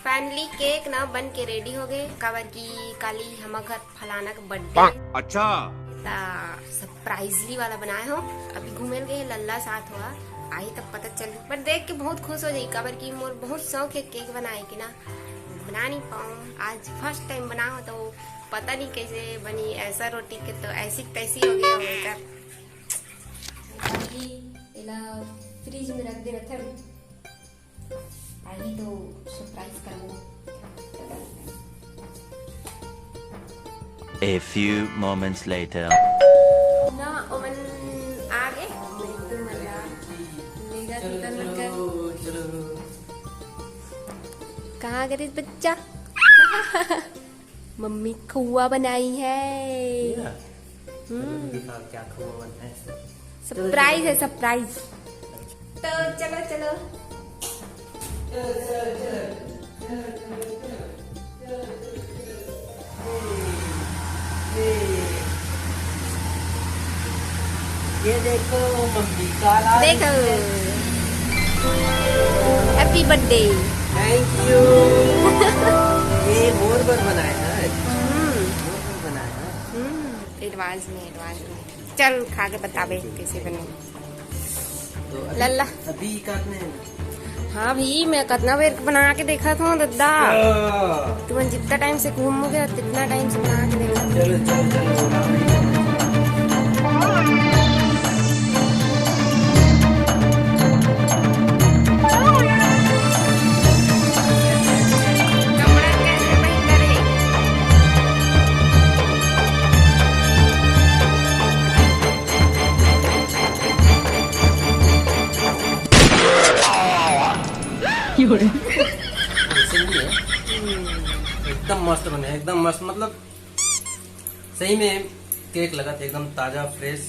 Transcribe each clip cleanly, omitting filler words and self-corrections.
Finally cake ना बन के रेडी हो गए। काबर की काली हम घर फलाना का बर्थडे अच्छा सरप्राइजली वाला बनाए हो। अभी घूमे गए लल्ला साथ हुआ आई तब पता चल, पर देख के बहुत खुश हो जाई। काबर की मोर बहुत शौक है केक बनाए की ना, बना नहीं पाऊँ। आज फर्स्ट टाइम बनाओ तो पता नहीं कैसे बनी। ऐसा रोटी के तो ऐसी तैसी हो गया। फ्रिज में रख दे थे आई तो सरप्राइज करबो। A few moments later. ना ओमन आ गए कहाँ गए बच्चा? मम्मी खुआ बनाई है। क्या खुआ बनता है? सरप्राइज है सरप्राइज। तो चलो चलो ये देखो मम्मी का देखो। Happy birthday. Thank you. ये मोर पर बनाया है। मोर पर बनाया है। एडवांस में चल खा के बतावे कैसे बने। तो लल्ला अभी काटने हैं। हाँ भी मैं कितना बेर बना के देखा था दादा। तुम जितना टाइम से घूमोगे तितना टाइम से बना के देखा। चलो चलो चलो एकदम मस्त बने, एकदम मस्त। मतलब सही में केक लगा था एकदम ताजा फ्रेश।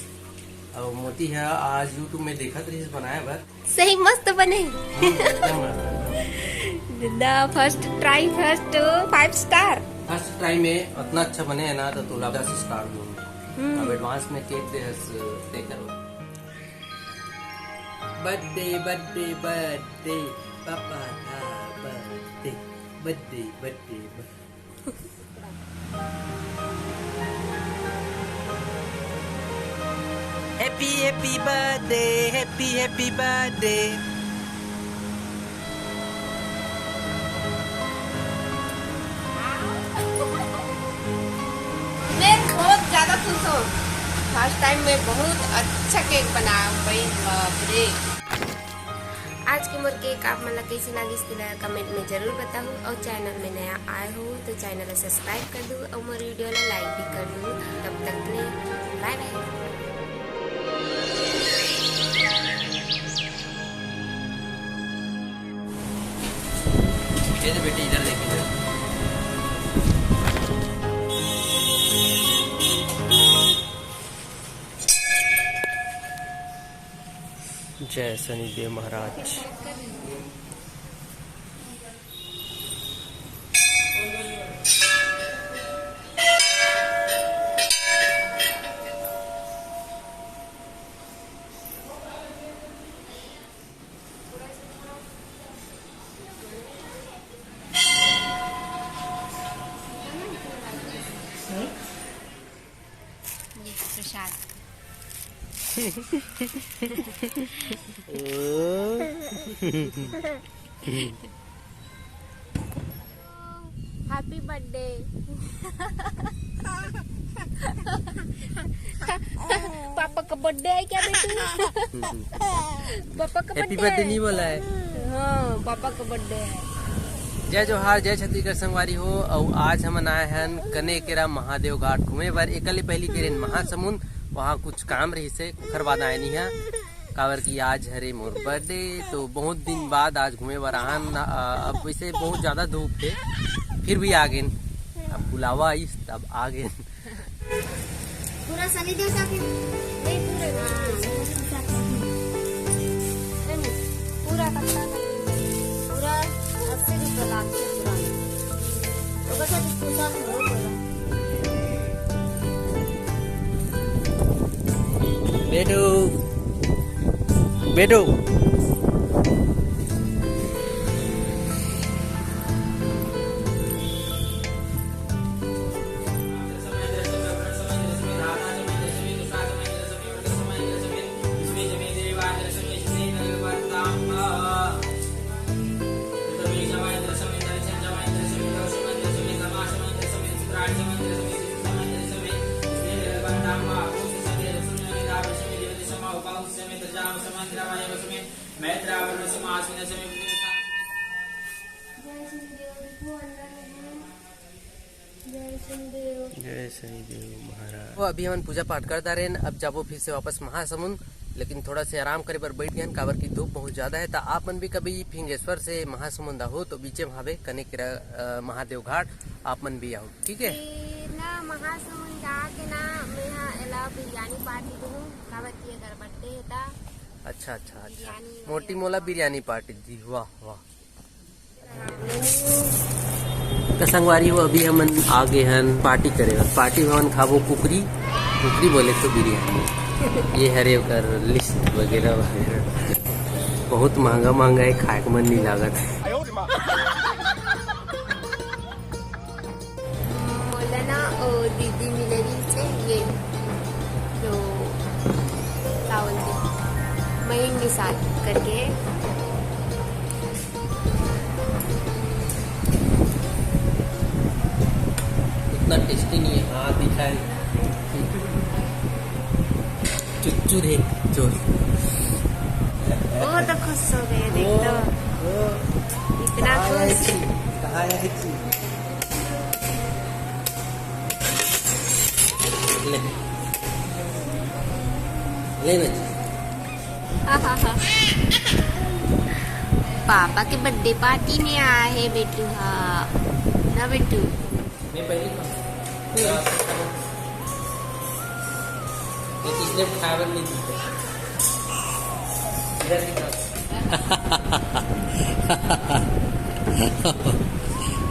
और मोती है आज यूट्यूब में देखा था बनाया बार सही मस्त बने। एकदम दादा first try first 5 star. First try में उतना अच्छा बने है ना तो 10 स्टार दूंगा। अब एडवांस में केक दे करो। बर्थडे बर्थडे बर्थडे पापा का birthday birthday birthday. Happy happy birthday happy happy birthday. मैं बहुत ज्यादा खुश हूँ। फर्स्ट टाइम में बहुत अच्छा केक बनाया भाई। बाप रे। आज के मोर केक आप मतलब कैसी लगी कमेंट में जरूर बताओ। और चैनल में नया आए हो तो चैनल को सब्सक्राइब कर दो और मोर वीडियो को लाइक भी कर दो। तब तक के लिए बाय बाय। बेटे इधर देखिए। जय शनिदेव महाराज। प्रसाद हैप्पी बर्थडे। पापा का बर्थडे है क्या बेटी? पापा का हैप्पी बर्थडे नहीं बोला है। हाँ पापा का बर्थडे है। जय जोहार जय छत्तीसगढ़ संगवारी हो। और आज हम आए हैं कने केरा महादेव घाट घूमे बार। एकले पहली के महासमुंद वहाँ कुछ काम रही से खर बाद आए नहीं है। काबर की आज हरे मोर बर्थडे तो बहुत दिन बाद आज घूमे बार आहन। अब वैसे बहुत ज्यादा धूप थे फिर भी आ गए। अब बुलावा आई तब आ गए। पूरा शनिदेव साथ पूरा पूरा 80 रुपये लाख बेटू बेटू जय श्री देव महाराज। वो अभी हम पूजा पाठ करता रहे, अब जाबो फिर से वापस महासमुंद, लेकिन थोड़ा से आराम करे पर बैठ गए काबर की धूप बहुत ज्यादा है। तो आप मन भी कभी फिंगेश्वर से महासमुंद हो तो बीचे भावे कनेकेरा महादेव घाट आप मन भी आओ, ठीक है ना। महासमुंद जाके ना मैं एला बिरयानी पार्टी दूं काबर की अगर बर्थडे है ता। अच्छा अच्छा अच्छा, मोटी मोला बिरयानी पार्टी दी, वाह वाह। तो संगवारी हो अभी हम आगे हन पार्टी करे, पार्टी भवन खाबो कुकरी, कुकरी बोले तो बिरयानी। ये हरे कर लिस्ट वगैरह वगैरह बहुत महंगा महंगा है, खाए को मन नहीं लागत है। बोला ना और दीदी मिलेगी से ये जो चावल दी महीन के साथ करके उतना टेस्टी नहीं है। हाँ दिखाए चुच्चू रे चोर। वो तो खुश हो गए देख तो, इतना खुश। ले ले पापा के बर्थडे पार्टी में आया है बेटू। हाँ ना बेटू, मैं पहले किसने खावर नहीं दी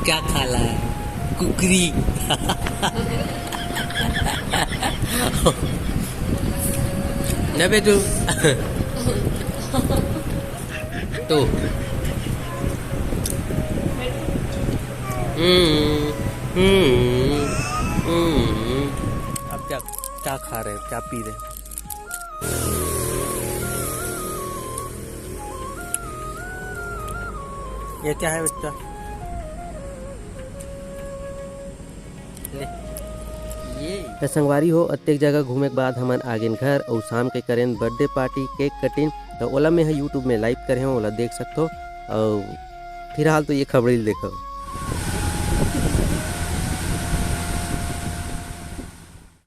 क्या खाला है कुकरी। ना बेटू तो अब क्या क्या खा रहे हैं, क्या पी रहे हैं? ये क्या है बच्चा? ले ये संगवारी हो अत्येक जगह घूमे के बाद हमन आगे घर और शाम के करें बर्थडे पार्टी केक कटिंग। तो ओला में यूट्यूब में लाइव करे हो, ओला देख सकते हो। और फिलहाल तो ये खबरी देखो।